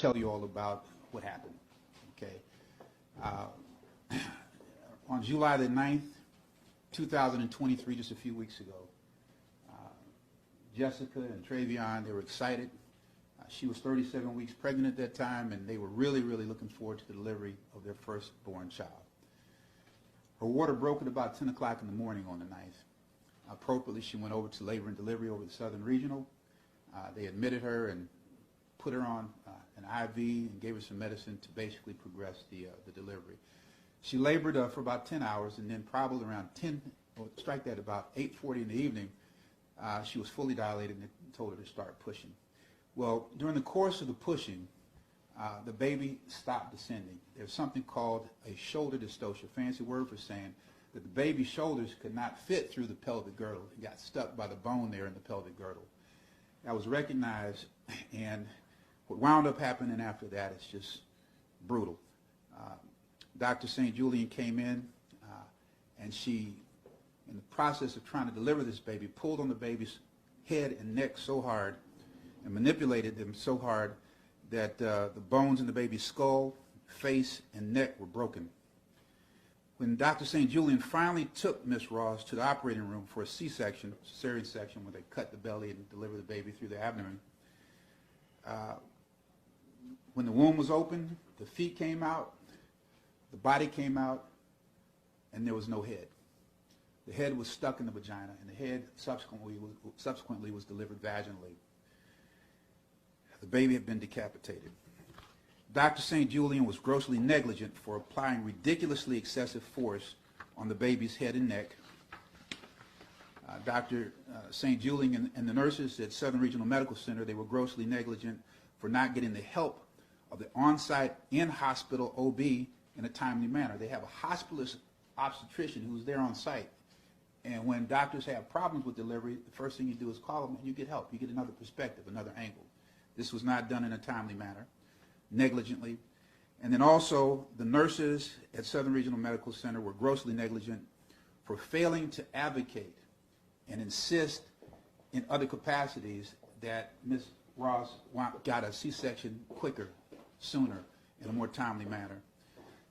tell you all about what happened. Okay. On July the 9th, 2023, just a few weeks ago, Jessica and Travion, they were excited. She was 37 weeks pregnant at that time, and they were really, really looking forward to the delivery of their firstborn child. Her water broke at about 10 o'clock in the morning on the 9th. Appropriately, she went over to labor and delivery over the Southern Regional. They admitted her and put her on an IV and gave her some medicine to basically progress the delivery. She labored for about 10 hours, and then probably around 10, or strike that, about 8:40 in the evening, she was fully dilated, and they told her to start pushing. Well, during the course of the pushing, the baby stopped descending. There's something called a shoulder dystocia, fancy word for saying that the baby's shoulders could not fit through the pelvic girdle. It got stuck by the bone there in the pelvic girdle. That was recognized, and what wound up happening after that is just brutal. Dr. St. Julian came in, and she, in the process of trying to deliver this baby, pulled on the baby's head and neck so hard and manipulated them so hard that the bones in the baby's skull, face, and neck were broken. When Dr. St. Julian finally took Miss Ross to the operating room for a C-section, cesarean section, where they cut the belly and deliver the baby through the abdomen, when the womb was open, the feet came out, the body came out, and there was no head. The head was stuck in the vagina, and the head subsequently was delivered vaginally. The baby had been decapitated. Dr. St. Julian was grossly negligent for applying ridiculously excessive force on the baby's head and neck. Dr. St. Julian and the nurses at Southern Regional Medical Center, they were grossly negligent for not getting the help of the on-site in-hospital OB in a timely manner. They have a hospitalist obstetrician who's there on site. And when doctors have problems with delivery, the first thing you do is call them and you get help. You get another perspective, another angle. This was not done in a timely manner, negligently. And then also, the nurses at Southern Regional Medical Center were grossly negligent for failing to advocate and insist in other capacities that Ms. Ross got a C-section quicker, sooner, in a more timely manner.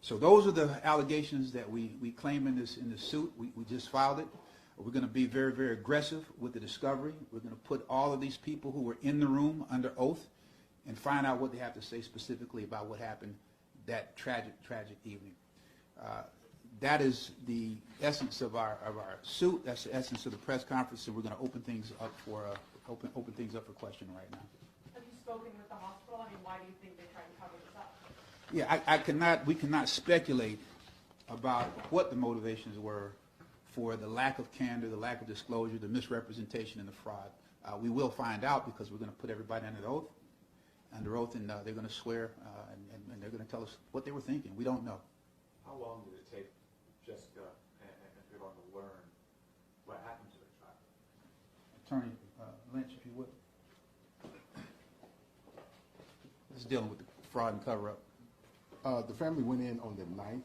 So those are the allegations that we claim in this suit. We just filed it. We're going to be very, very aggressive with the discovery. We're going to put all of these people who were in the room under oath and find out what they have to say specifically about what happened that tragic, tragic evening. That is the essence of our suit. That's the essence of the press conference, and we're going to open things up for open things up for question right now. Have you spoken with the hospital? I mean, why do you think they tried to cover this up? Yeah, we cannot speculate about what the motivations were for the lack of candor, the lack of disclosure, the misrepresentation, and the fraud. We will find out because we're going to put everybody under oath, and they're going to swear, and they're going to tell us what they were thinking. We don't know. How long did it take Jessica and everyone to learn what happened to their child? Attorney Lynch, if you would. This is dealing with the fraud and cover-up. The family went in on the 9th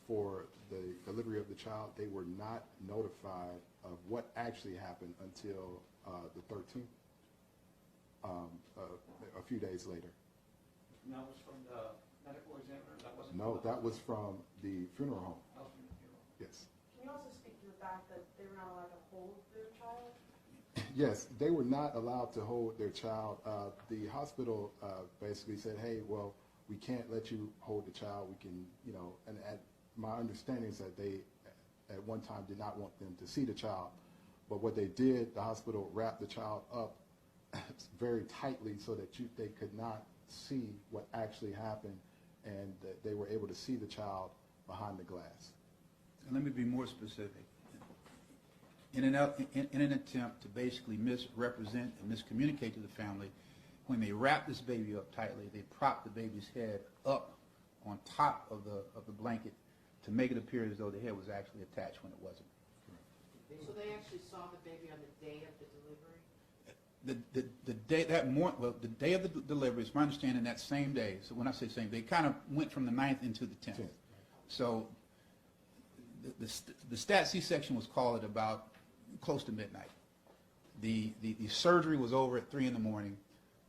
for the delivery of the child. They were not notified of what actually happened until the 13th, a few days later. And that was from the medical examiner? That wasn't No, that was from the funeral home. That was from the funeral. Yes. Can you also speak to the fact that they were not allowed to hold their child? Yes, they were not allowed to hold their child. The hospital basically said, hey, well, we can't let you hold the child. We can, and my understanding is that they, at one time, did not want them to see the child. But what they did, the hospital wrapped the child up very tightly so that they could not see what actually happened, and they were able to see the child behind the glass. And let me be more specific. In an attempt to basically misrepresent and miscommunicate to the family, when they wrapped this baby up tightly, they propped the baby's head up on top of the blanket to make it appear as though the head was actually attached when it wasn't. So they actually saw the baby on the day of the delivery? The day of the delivery, it's my understanding that same day. So when I say same, they kind of went from the 9th into the 10th. So the stat C-section was called at about close to midnight. The surgery was over at 3 in the morning.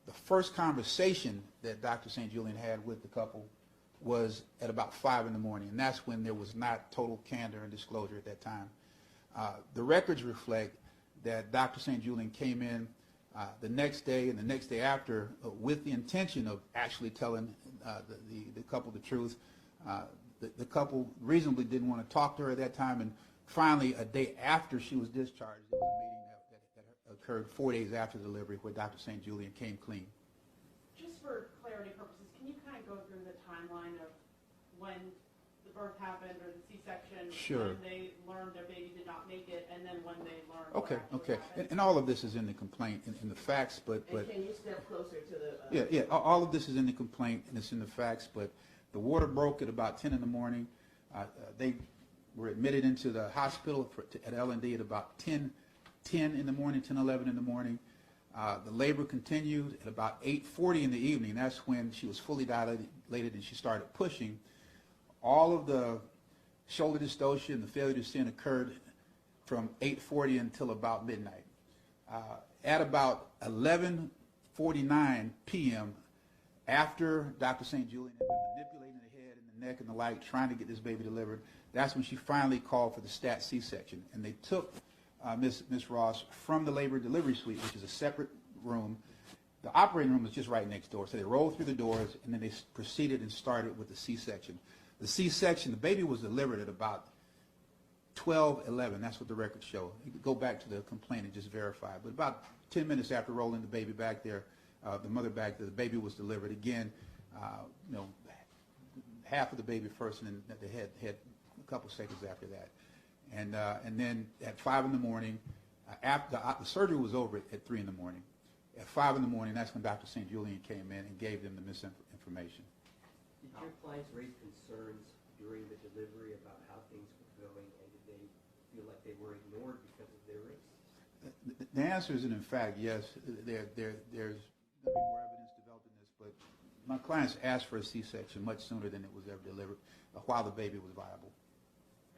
The first conversation that Dr. St. Julian had with the couple was at about 5 in the morning, and that's when there was not total candor and disclosure at that time. The records reflect that Dr. St. Julian came in the next day and the next day after with the intention of actually telling the couple the truth. The couple reasonably didn't want to talk to her at that time, and finally, a day after she was discharged, there was a meeting that occurred 4 days after delivery where Dr. St. Julian came clean. Just for clarity purposes, can you kind of go through the timeline of when the birth happened or the C-section? Sure. When they learned their baby did not make it, and then when they learned what actually Okay. happened? And all of this is in the complaint, in the facts, but And can you step closer to the? yeah, all of this is in the complaint and it's in the facts, but the water broke at about 10 in the morning. They were admitted into the hospital at L&D at about 10 in the morning, 10, 11 in the morning. The labor continued at about 8:40 in the evening. That's when she was fully dilated and she started pushing. All of the shoulder dystocia and the failure to sin occurred from 8:40 until about midnight. At about 11:49 p.m., after Dr. St. Julian had been manipulating the head and the neck and the like, trying to get this baby delivered, that's when she finally called for the stat C-section. And they took Miss Ross from the labor delivery suite, which is a separate room. The operating room was just right next door. So they rolled through the doors, and then they proceeded and started with the C-section. The C-section, the baby was delivered at about 12:11. That's what the records show. You could go back to the complaint and just verify. But about 10 minutes after rolling the baby back there, the mother back there, the baby was delivered again. Half of the baby first, and then the head a couple seconds after that. And then at 5 in the morning, after the surgery was over at 3 in the morning. At 5 in the morning, that's when Dr. St. Julian came in and gave them the misinformation. Did your clients raise concerns during the delivery about how things were going, and did they feel like they were ignored because of their race? The answer is, in fact, yes. There's going to be more evidence developed in this, but my clients asked for a C-section much sooner than it was ever delivered, while the baby was viable.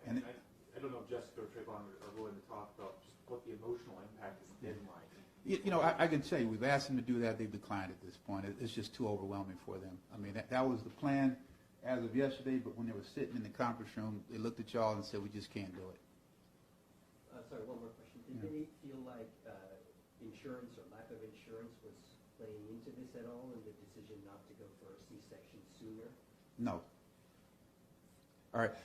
And I don't know if Jessica or Trayvon are willing to talk about just what the emotional impact has been like. I can tell you, we've asked them to do that. They've declined at this point. It's just too overwhelming for them. I mean, that was the plan as of yesterday, but when they were sitting in the conference room, they looked at y'all and said, we just can't do it. Sorry, one more question. Did they feel like insurance or lack of insurance was playing into this at all, and the decision not to go for a C-section sooner? No. All right.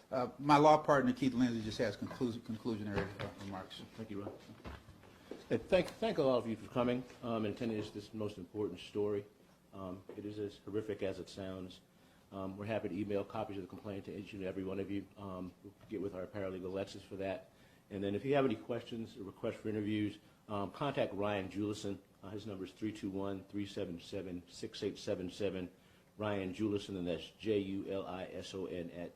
My law partner, Keith Lindsay, just has conclusionary remarks. Thank you, Ron. Hey, thank all of you for coming and attending this most important story. It is as horrific as it sounds. We're happy to email copies of the complaint to each and every one of you. We'll get with our paralegal Alexis for that. And then if you have any questions or requests for interviews, contact Ryan Julison. His number is 321-377-6877. Ryan Julison, and that's Julison at